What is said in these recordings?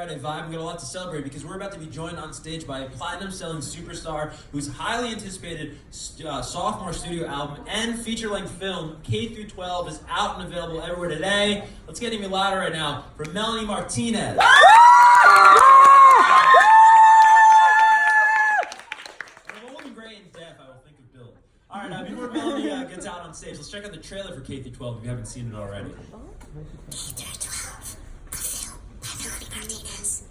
Friday vibe. We got a lot to celebrate because we're about to be joined on stage by a platinum-selling superstar whose highly anticipated sophomore studio album and feature-length film, K-12, is out and available everywhere today. Let's get even louder right now for Melanie Martinez. All right, now before Melanie gets out on stage, let's check out the trailer for K-12 if you haven't seen it already. K-12, the film by Melanie Martinez.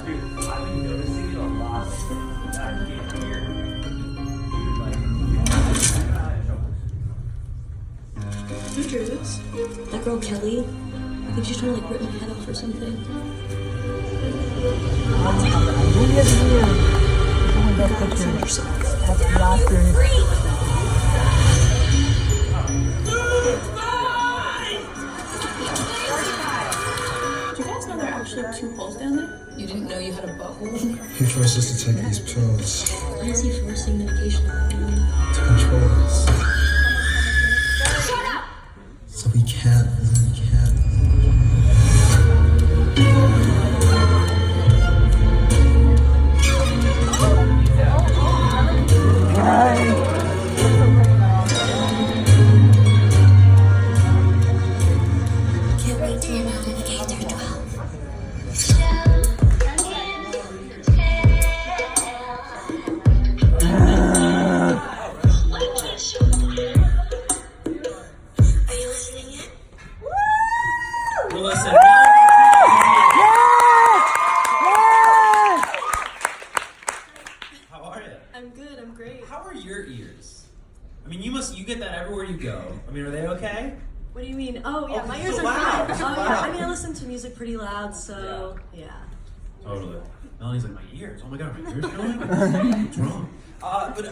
Dude, I've been noticing it a lot that I can't hear. Who drew this? That girl Kelly. I think she's trying to like rip my head off or something. Did you guys know there are actually 2 holes down there? You didn't know you had a butthole? He forced us to take these pills Why is he forcing medication on me? to control us. Shut up! So we can't. Can't wait to enroll in the K-12. Are you listening yet? Well, listen. How are you? I'm good, I'm great. How are your ears? I mean, you get that everywhere you go. I mean, are they okay? What do you mean? Oh yeah, Oh, my it's ears so are loud. fine. It's so Oh yeah, loud. I mean I listen to music pretty loud, so yeah. Totally. Melanie's like, my ears. Oh my god, my ears going? What's wrong? But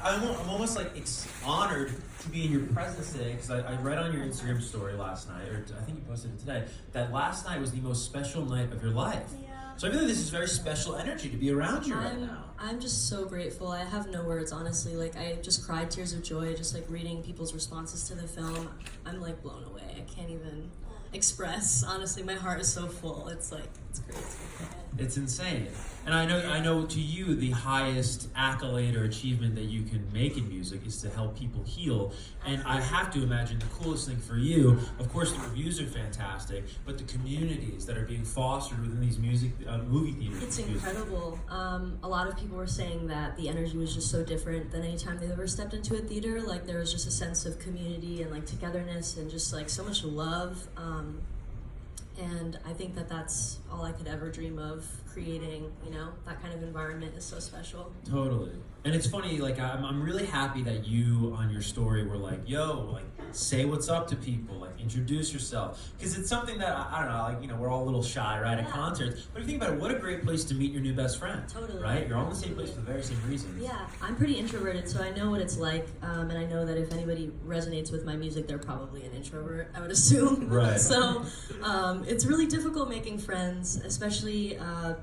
I'm almost like honored to be in your presence today because I read on your Instagram story last night, or I think you posted it today, that last night was the most special night of your life. Yeah. So I feel like this is very special energy to be around you right now. I'm just so grateful. I have no words, honestly. Like I just cried tears of joy, just like reading people's responses to the film. I'm like blown away. I can't even express. Honestly, my heart is so full. It's like it's crazy. It's insane. And I know to you the highest accolade or achievement that you can make in music is to help people heal. And I have to imagine the coolest thing for you, of course the reviews are fantastic, but the communities that are being fostered within these movie theaters. It's incredible. A lot of people were saying that the energy was just so different than any time they've ever stepped into a theater. Like there was just a sense of community and like togetherness and just like so much love. And I think that that's all I could ever dream of creating, you know, that kind of environment is so special. Totally. And it's funny, like, I'm really happy that you, on your story, were like, yo, like, say what's up to people, like, introduce yourself. Because it's something that, I don't know, like, you know, we're all a little shy, right, at concerts. But if you think about it, what a great place to meet your new best friend. Totally. Right? You're all in the same place for the very same reasons. Yeah, I'm pretty introverted, so I know what it's like. And I know that if anybody resonates with my music, they're probably an introvert, I would assume. Right. So it's really difficult making friends, especially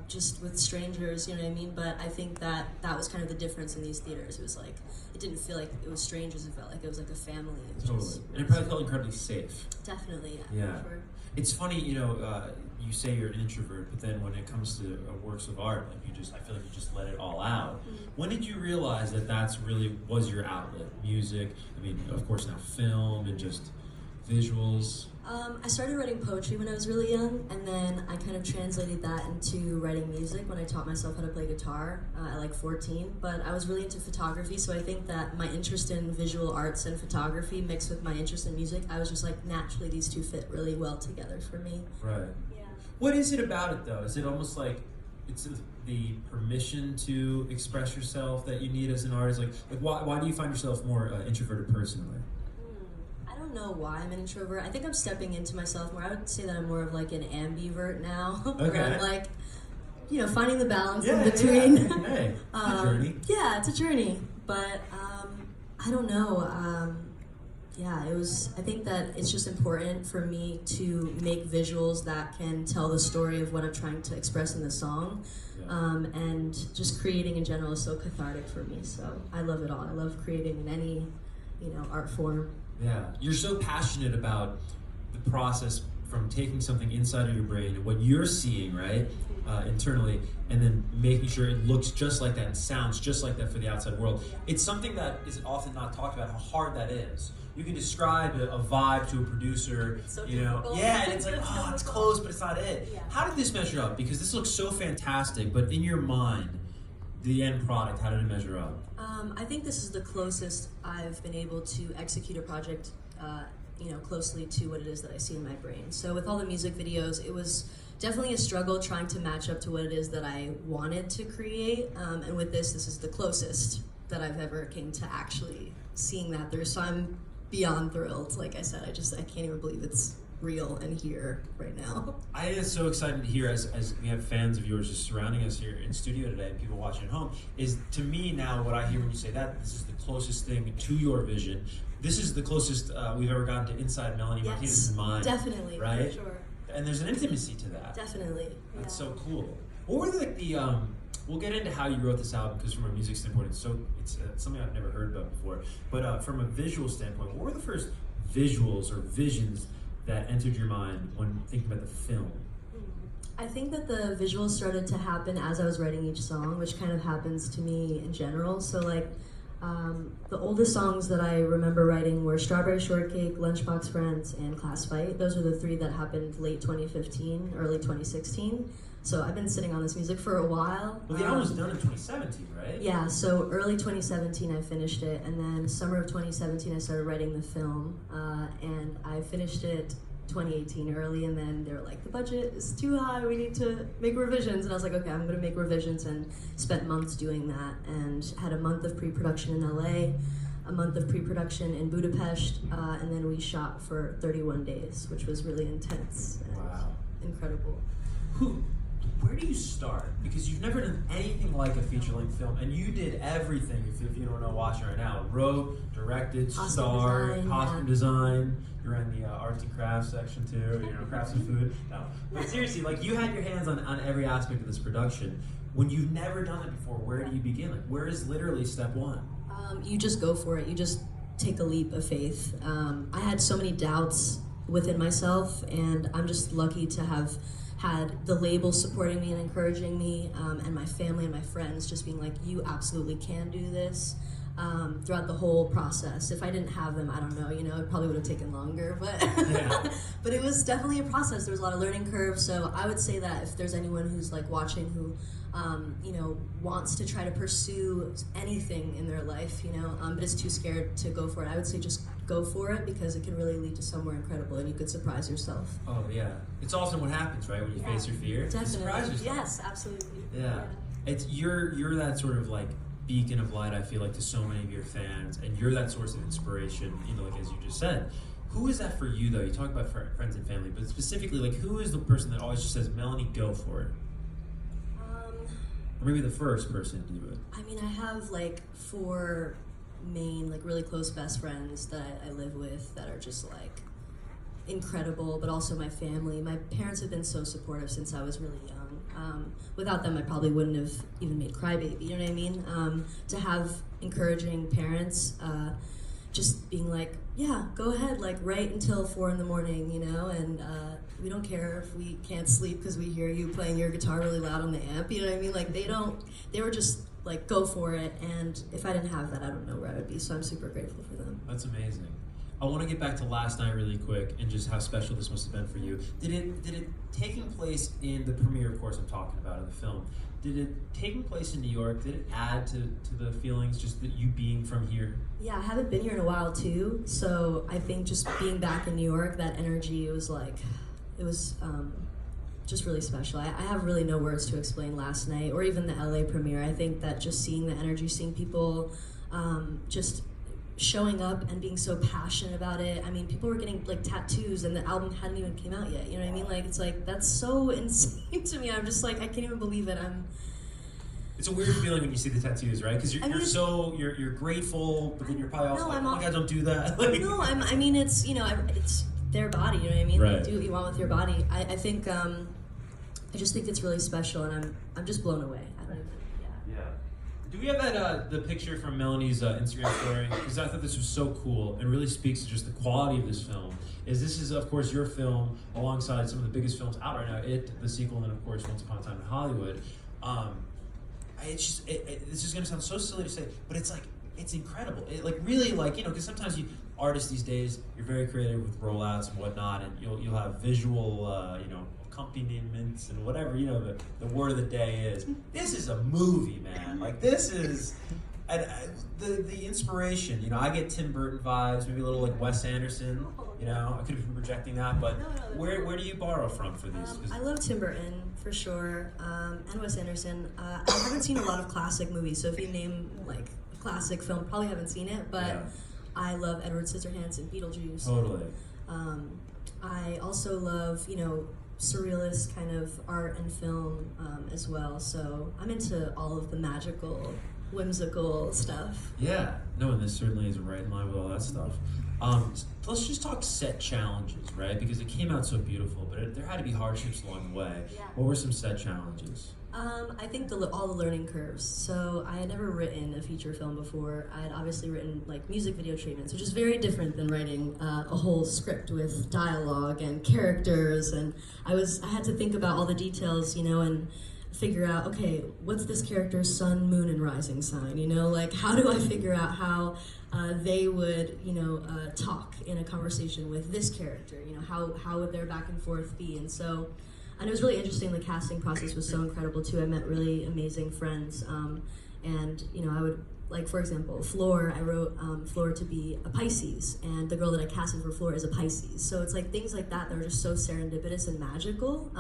just with strangers, you know what I mean? But I think that was kind of the difference in these theaters. It was like, it didn't feel like it was strangers, it felt like it was like a family. It was Totally. just, And it probably felt incredibly safe. definitely, Yeah. for sure. It's funny, you know, you say you're an introvert, but then when it comes to works of art, like I feel like you just let it all out. When did you realize that that's really was your outlet? Music, I mean, of course now film and just visuals. I started writing poetry when I was really young, and then I kind of translated that into writing music when I taught myself how to play guitar at like 14. But I was really into photography, so I think that my interest in visual arts and photography mixed with my interest in music, I was just like, naturally these two fit really well together for me. Right. Yeah. What is it about it though? Is it almost like it's the permission to express yourself that you need as an artist? Like why do you find yourself more introverted personally? I don't know why I'm an introvert. I think I'm stepping into myself more. I would say that I'm more of like an ambivert now. Where Okay. I'm like, you know, finding the balance Yeah, in between. yeah. Hey, it's a journey. Yeah, it's a journey. But I don't know. Yeah, it was. I think that it's just important for me to make visuals that can tell the story of what I'm trying to express in the song. Yeah. And just creating in general is so cathartic for me. So I love it all. I love creating in art form. Yeah, you're so passionate about the process from taking something inside of your brain, what you're seeing, right, internally, and then making sure it looks just like that and sounds just like that for the outside world. It's something that is often not talked about, how hard that is. You can describe a vibe to a producer, It's so you know, difficult. yeah, and it's like, oh, it's close, but it's not it. Yeah. How did this measure up? Because this looks so fantastic, but in your mind, the end product, how did it measure up? I think this is the closest I've been able to execute a project, closely to what it is that I see in my brain. So with all the music videos, it was definitely a struggle trying to match up to what it is that I wanted to create. And with this is the closest that I've ever came to actually seeing that through. So I'm beyond thrilled. Like I said, I can't even believe it's real and here right now. I am so excited to hear as we have fans of yours just surrounding us here in studio today and people watching at home, is to me now what I hear when you say that, this is the closest thing to your vision. This is the closest we've ever gotten to inside Melanie Martinez's mind. Definitely, right? for sure. And there's an intimacy to that. Definitely. That's yeah. so cool. What were like the we'll get into how you wrote this album because from a music standpoint it's something I've never heard about before. But from a visual standpoint, what were the first visuals or visions that entered your mind when thinking about the film? I think that the visuals started to happen as I was writing each song, which kind of happens to me in general. So like the oldest songs that I remember writing were Strawberry Shortcake, Lunchbox Friends, and Class Fight. Those are the three that happened late 2015, early 2016. So I've been sitting on this music for a while. Well, the album was done in 2017, right? Yeah, so early 2017 I finished it, and then summer of 2017 I started writing the film, and I finished it 2018 early, and then they were like, the budget is too high, we need to make revisions, and I was like, okay, I'm gonna make revisions, and spent months doing that, and had a month of pre-production in LA, a month of pre-production in Budapest, and then we shot for 31 days, which was really intense and incredible. Where do you start? Because you've never done anything like a feature-length film, and you did everything, if you don't know watching right now. Wrote, directed, starred, costume design. You ran the arts and crafts section too, crafts and food. No. But seriously, like you had your hands on every aspect of this production. When you've never done it before, where do you begin? Like, where is literally step one? You just go for it. You just take a leap of faith. I had so many doubts within myself, and I'm just lucky to have had the label supporting me and encouraging me, and my family and my friends just being like, you absolutely can do this, throughout the whole process. If I didn't have them, I don't know, it probably would have taken longer, but but it was definitely a process. There was a lot of learning curve, so I would say that if there's anyone who's like watching who wants to try to pursue anything in their life, but is too scared to go for it, I would say just go for it, because it can really lead to somewhere incredible and you could surprise yourself. Oh yeah, it's often what happens, right? When you face your fear, Definitely. you surprise yourself. Yes, absolutely. Yeah. It's you're that sort of like beacon of light, I feel like, to so many of your fans, and you're that source of inspiration, like as you just said. Who is that for you though? You talk about friends and family, but specifically, like, who is the person that always just says, Melanie, go for it? Or maybe the first person to do it. I mean, I have like 4 main, like really close best friends that I live with that are just like incredible, but also my family. My parents have been so supportive since I was really young. Without them, I probably wouldn't have even made Crybaby, you know what I mean? To have encouraging parents, just being like, yeah, go ahead, like write until 4 in the morning, and we don't care if we can't sleep because we hear you playing your guitar really loud on the amp, you know what I mean? Like they were just like, go for it, and if I didn't have that, I don't know where I would be, so I'm super grateful for them. That's amazing. I want to get back to last night really quick and just how special this must have been for you. Did it taking place in the premiere, of course I'm talking about, of the film, did it taking place in New York, did it add to the feelings, just that you being from here? Yeah, I haven't been here in a while too, so I think just being back in New York, that energy was like, it was just really special. I have really no words to explain last night, or even the LA premiere. I think that just seeing the energy, seeing people just showing up and being so passionate about it. I mean, people were getting like tattoos and the album hadn't even came out yet, you know what I mean? Like, it's like, that's so insane to me. I'm just like, I can't even believe it. It's a weird feeling when you see the tattoos, right? Because you're grateful, but then you're probably also like, oh my God, don't do that. Like, no, I mean, it's, it's their body, you know what I mean? Right. Like, do what you want with your body. I think, I just think it's really special, and I'm just blown away. I don't even, yeah. Do we have that the picture from Melanie's Instagram story? Because I thought this was so cool and really speaks to just the quality of this film. This is of course your film alongside some of the biggest films out right now. It, the sequel, and then of course Once Upon a Time in Hollywood. It's just this is gonna sound so silly to say, but it's like it's incredible. It like really like because sometimes artists these days you're very creative with rollouts and whatnot, and you'll have visual accompaniments and whatever the word of the day is. This is a movie, man. Like this is and the inspiration. I get Tim Burton vibes, maybe a little like Wes Anderson. I could be projecting that, but where do you borrow from for these? I love Tim Burton for sure, and Wes Anderson. I haven't seen a lot of classic movies, so if you name like a classic film, probably haven't seen it. But Yeah. I love Edward Scissorhands and Beetlejuice. Totally. I also love surrealist kind of art and film as well. So I'm into all of the magical, whimsical stuff. Yeah, no, and this certainly is right in line with all that stuff. Let's just talk set challenges, right? Because it came out so beautiful, but there had to be hardships along the way. Yeah. What were some set challenges? I think all the learning curves. So I had never written a feature film before. I had obviously written like music video treatments, which is very different than writing a whole script with dialogue and characters. And I had to think about all the details, and figure out, okay, what's this character's sun, moon, and rising sign? Like how do I figure out how they would, talk in a conversation with this character? How would their back and forth be? And it was really interesting. The casting process was so incredible too. I met really amazing friends, and I would like, for example, Floor. I wrote Floor to be a Pisces, and the girl that I casted for Floor is a Pisces. So it's like things like that that are just so serendipitous and magical.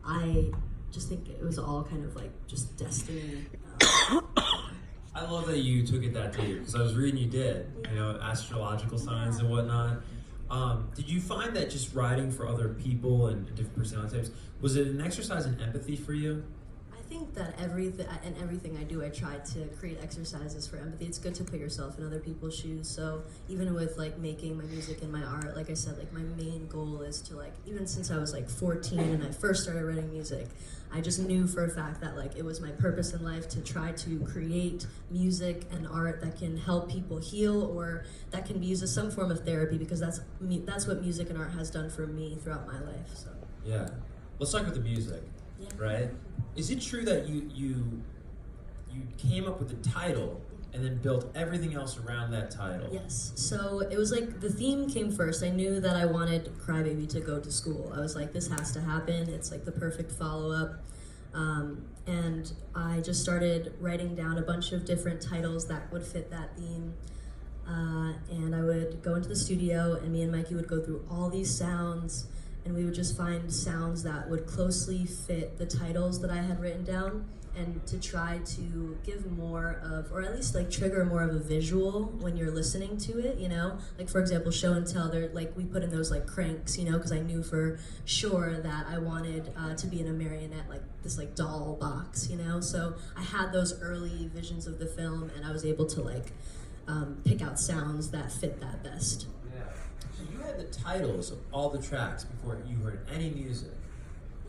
I just think it was all kind of like just destiny. I love that you took it that deep because I was reading you did, astrological signs and whatnot. Did you find that just writing for other people and different personality types, was it an exercise in empathy for you? I think that everything I do, I try to create exercises for empathy. It's good to put yourself in other people's shoes. So even with like making my music and my art, like I said, like my main goal is to like, even since I was like 14 and I first started writing music, I just knew for a fact that like it was my purpose in life to try to create music and art that can help people heal, or that can be used as some form of therapy, because that's what music and art has done for me throughout my life. So Yeah. Let's talk about the music, right? Is it true that you came up with the title and then built everything else around that title? Yes. So it was like the theme came first. I knew that I wanted Crybaby to go to school. I was like, this has to happen. It's like the perfect follow-up. And I just started writing down a bunch of different titles that would fit that theme. And I would go into the studio, and me and Mikey would go through all these sounds, and we would just find sounds that would closely fit the titles that I had written down, and to try to give more of, or at least like trigger more of a visual when you're listening to it, like for example, Show and Tell, they're like, we put in those like cranks, because I knew for sure that I wanted to be in a marionette, like this like doll box, so I had those early visions of the film, and I was able to like pick out sounds that fit that best. So you had the titles of all the tracks before you heard any music?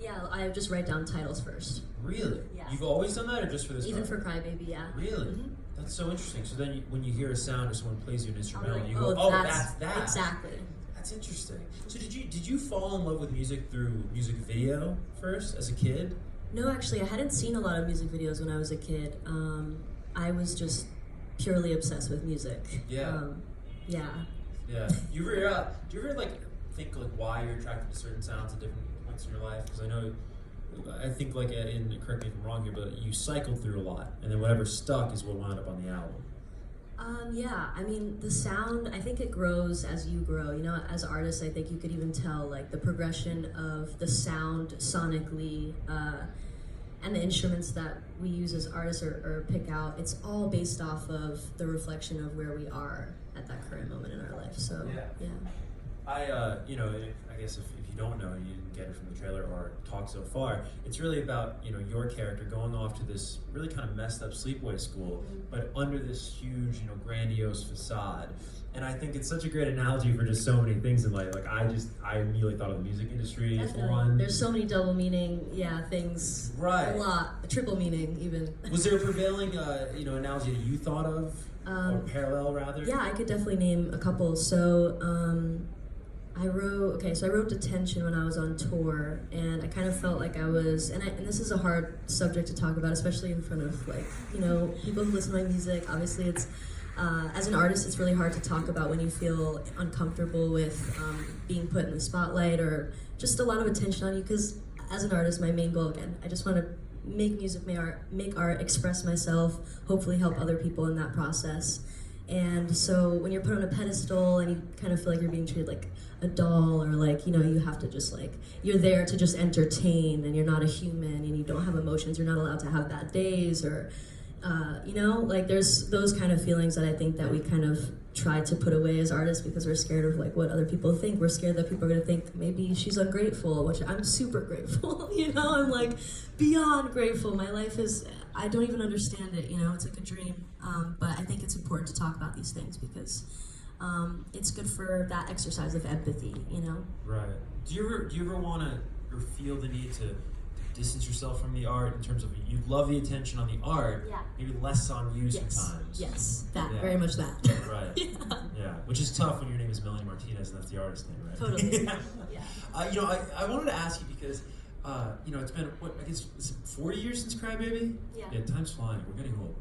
Yeah, I just write down titles first. Really? Yeah. You've always done that, or just for this Even project? for Crybaby, yeah. Really? Mm-hmm. That's so interesting. So then when you hear a sound or someone plays you an instrumental, Like, you go, oh, that's that. Exactly. That's interesting. So did you fall in love with music through music video first as a kid? No, actually, I hadn't seen a lot of music videos when I was a kid. I was just purely obsessed with music. Yeah. Yeah. Yeah. Do you ever like think like why you're attracted to certain sounds at different points in your life? Because I think like correct me if I'm wrong here, but you cycled through a lot, and then whatever stuck is what wound up on the album. Yeah, I mean, the sound, I think it grows as you grow. As artists, I think you could even tell like the progression of the sound sonically, and the instruments that we use as artists or pick out. It's all based off of the reflection of where we are at that current moment in our life. So, yeah. You know, I guess if you don't know and you didn't get it from the trailer or talk so far, it's really about, you know, your character going off to this really kind of messed up sleepaway school, but under this huge, you know, grandiose facade. And I think it's such a great analogy for just so many things in life. Like I immediately thought of the music industry as Definitely. one. There's so many double meaning, things. Right. A lot, a triple meaning even. Was there a prevailing, you know, analogy that you thought of, or parallel rather? Yeah, I could definitely name a couple. So, I wrote Detention when I was on tour, and I kind of felt like I was, and this is a hard subject to talk about, especially in front of, like, you know, people who listen to my music. Obviously, it's, as an artist, it's really hard to talk about when you feel uncomfortable with being put in the spotlight or just a lot of attention on you, because as an artist, my main goal, again, I just want to make music, make art, express myself, hopefully help other people in that process. And so when you're put on a pedestal and you kind of feel like you're being treated like a doll, or like, you know, you have to just like, you're there to just entertain and you're not a human and you don't have emotions, you're not allowed to have bad days, or, you know, like there's those kind of feelings that I think that we kind of try to put away as artists because we're scared of like what other people think. We're scared that people are gonna think maybe she's ungrateful, which I'm super grateful, you know, I'm like beyond grateful. My life is, I don't even understand it, you know, it's like a dream. But I think it's important to talk about these things because it's good for that exercise of empathy, you know? Right. Do you ever want to, or feel the need to distance yourself from the art in terms of you love the attention on the art, maybe less on you sometimes? Yes, very much that. Right. Yeah, which is tough when your name is Melanie Martinez and that's the artist name, right? Totally. You know, I wanted to ask you because, you know, it's been, what, I guess, is it 4 years since Crybaby? Yeah. Time's flying. We're getting old.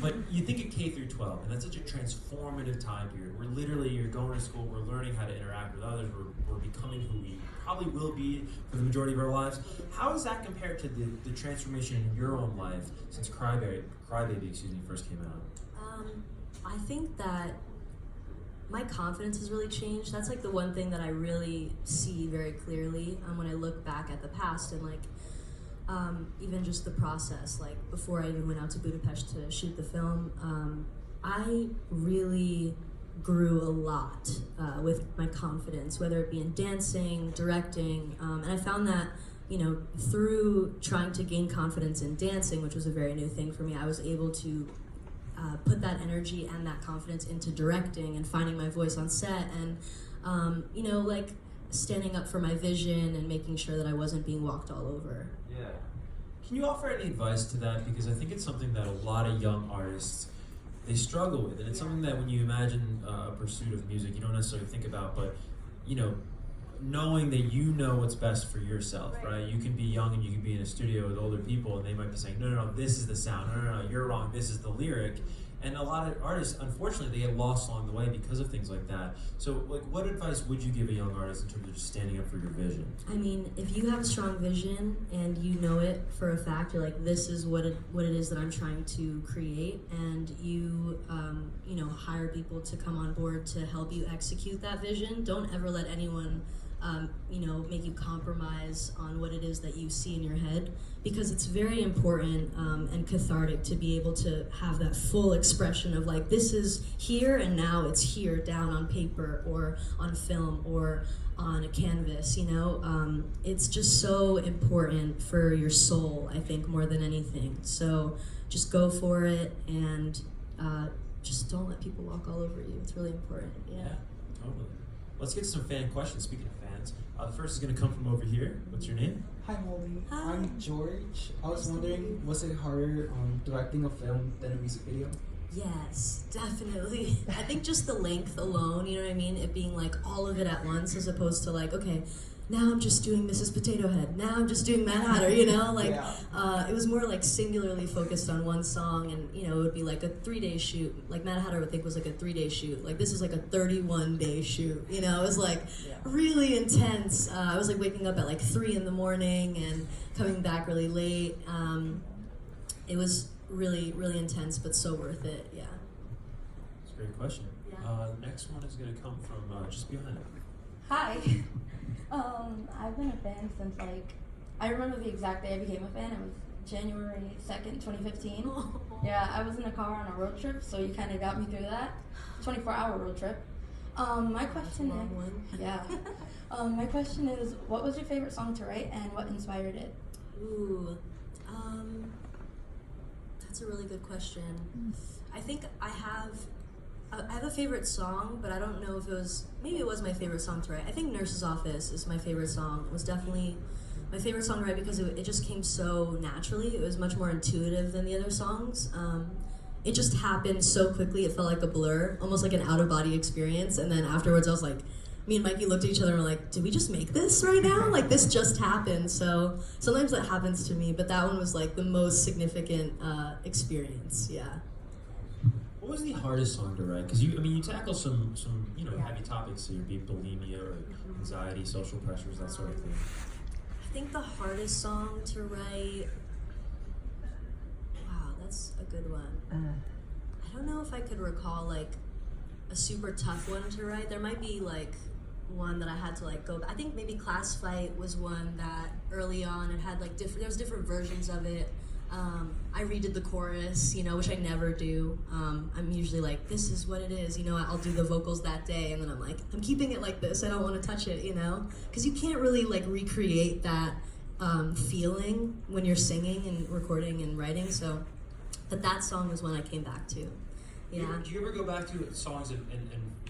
But you think of K through 12, and that's such a transformative time period. We're literally, you're going to school, we're learning how to interact with others, we're becoming who we probably will be for the majority of our lives. How does that compare to the transformation in your own life since Crybaby, first came out? I think that my confidence has really changed. That's like the one thing that I really see very clearly when I look back at the past and like even just the process, like before I even went out to Budapest to shoot the film, I really grew a lot with my confidence, whether it be in dancing, directing, and I found that, you know, through trying to gain confidence in dancing, which was a very new thing for me, I was able to put that energy and that confidence into directing and finding my voice on set and, you know, like standing up for my vision and making sure that I wasn't being walked all over. Yeah. Can you offer any advice to that? Because I think it's something that a lot of young artists, they struggle with. And it's something that when you imagine a pursuit of music, you don't necessarily think about, but, you know, knowing that you know what's best for yourself, right? You can be young and you can be in a studio with older people and they might be saying, no, this is the sound. No, you're wrong. This is the lyric. And a lot of artists, unfortunately, they get lost along the way because of things like that. So, like, what advice would you give a young artist in terms of just standing up for your vision? I mean, if you have a strong vision and you know it for a fact, you're like, this is what it is that I'm trying to create, and you, you know, hire people to come on board to help you execute that vision. Don't ever let anyone you know, make you compromise on what it is that you see in your head, because it's very important and cathartic to be able to have that full expression of like, this is here and now it's here down on paper or on film or on a canvas, you know? It's just so important for your soul, I think, more than anything. So just go for it and just don't let people walk all over you. It's really important. Yeah, totally. Let's get some fan questions. Speaking of fans, the first is going to come from over here. What's your name? Hi Molly, Hi. I'm George. I was wondering, was it harder directing a film than a music video? Yes, definitely. I think just the length alone, you know what I mean? It being like all of it at once as opposed to like, okay, now I'm just doing Mrs. Potato Head, now I'm just doing Mad Hatter, you know? Like, it was more like singularly focused on one song, and, you know, it would be like a 3-day shoot. Like Mad Hatter, I would think, was like a 3-day shoot. Like, this is like a 31-day shoot, you know? It was like really intense. I was like waking up at like 3 in the morning and coming back really late. It was really, really intense, but so worth it, yeah. That's a great question. Yeah. The next one is going to come from just behind it. Hi. I've been a fan since I remember the exact day I became a fan. It was January 2nd, 2015. Yeah, I was in a car on a road trip, so you kind of got me through that. 24-hour road trip. My question Long is, one. yeah. My question is, what was your favorite song to write and what inspired it? Ooh, that's a really good question. I think I have a favorite song, but I don't know if maybe it was my favorite song to write. I think Nurse's Office is my favorite song. It was definitely my favorite song to write because it just came so naturally. It was much more intuitive than the other songs. It just happened so quickly, it felt like a blur, almost like an out-of-body experience, and then afterwards I was like, me and Mikey looked at each other and were like, did we just make this right now? Like, this just happened. So sometimes that happens to me, but that one was like the most significant experience, yeah. What was the hardest song to write? Because you tackle some heavy topics, so be bulimia or anxiety, social pressures, that sort of thing. I think the hardest song to write, wow, that's a good one. I don't know if I could recall like a super tough one to write. There might be like one that I had to like go. I think maybe Class Fight was one that early on it had like there was different versions of it. I redid the chorus, which I never do. I'm usually like, this is what it is, I'll do the vocals that day, and then I'm like, I'm keeping it like this, I don't want to touch it, because you can't really like recreate that feeling when you're singing and recording and writing, but that song was one I came back to. Yeah. Do you ever go back to songs and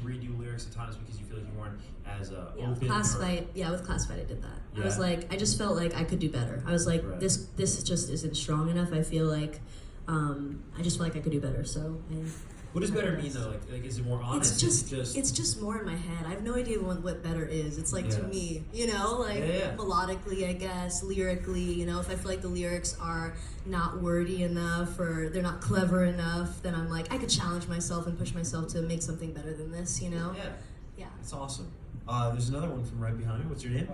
redo lyrics at times because you feel like you weren't as Yeah, open? Class Fight. Yeah, with Class Fight I did that. Yeah. I was like, I just felt like I could do better. I was like, Right. this just isn't strong enough. I feel like, I just feel like I could do better. So, What does better mean though? Like is it more honest? it's just more in my head. I have no idea what better is. It's like to Yeah. me, Yeah. melodically, I guess, lyrically. If I feel like the lyrics are not wordy enough or they're not clever enough, then I'm like, I could challenge myself and push myself to make something better than this. Yeah. Yeah. That's awesome. There's another one from right behind me. What's your name?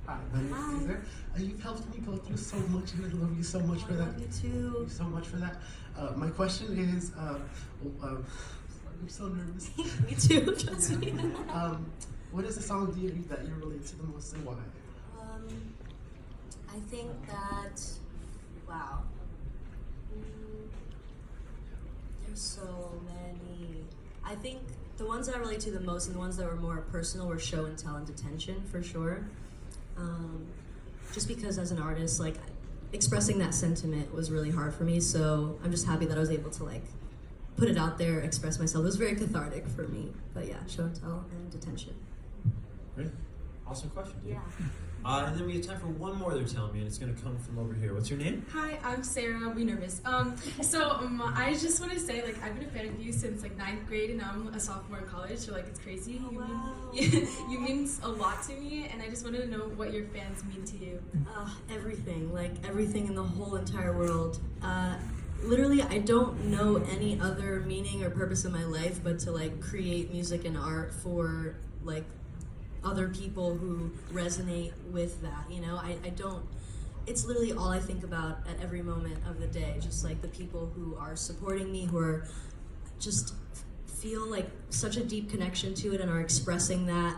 Hi, my name is Caesar. You've helped me go through so much, and I love you so much for I that. love you Thank too. you so much for that. My question is, I'm so nervous. Me too. Trust me. What is the song that you relate to the most, and why? I think that, wow. There's so many. I think the ones that I relate to the most and the ones that were more personal were Show and Tell and Detention, for sure. Just because as an artist, like, expressing that sentiment was really hard for me, so I'm just happy that I was able to, like, put it out there, express myself. It was very cathartic for me. But yeah, Show and Tell and Detention. Great. Awesome question, dude. Yeah. And then we have time for one more, they're telling me, and it's going to come from over here. What's your name? Hi, I'm Sarah. We nervous. I just want to say, like, I've been a fan of you since like 9th grade, and now I'm a sophomore in college. So like, it's crazy. Oh, wow. You mean a lot to me, and I just wanted to know what your fans mean to you. Everything, like everything in the whole entire world. Literally, I don't know any other meaning or purpose in my life but to like create music and art for like other people who resonate with that, I don't, it's literally all I think about at every moment of the day, just like the people who are supporting me, who are just feel like such a deep connection to it and are expressing that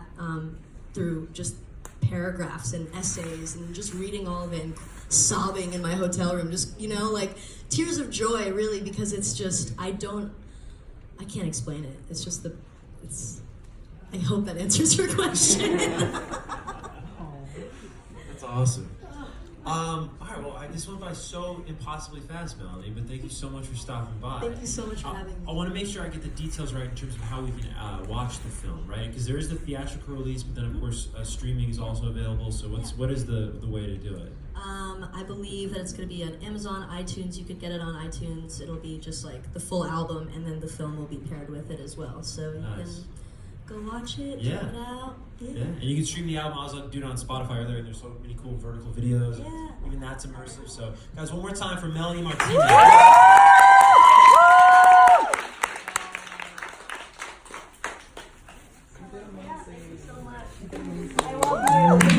through just paragraphs and essays and just reading all of it and sobbing in my hotel room, just, like tears of joy, really, because it's just, I can't explain it. It's just I hope that answers your question. That's awesome. All right, well, this went by so impossibly fast, Melanie, but thank you so much for stopping by. Thank you so much for having me. I want to make sure I get the details right in terms of how we can watch the film, right? Because there is the theatrical release, but then, of course, streaming is also available. So what is the way to do it? I believe that it's going to be on Amazon, iTunes. You could get it on iTunes. It'll be just like the full album, and then the film will be paired with it as well. So you can go watch it, check it out. Yeah, and you can stream the album. I was doing it on Spotify earlier, and there's so many cool vertical videos. Yeah. Even that's immersive. So, guys, one more time for Melanie Martinez. I love you.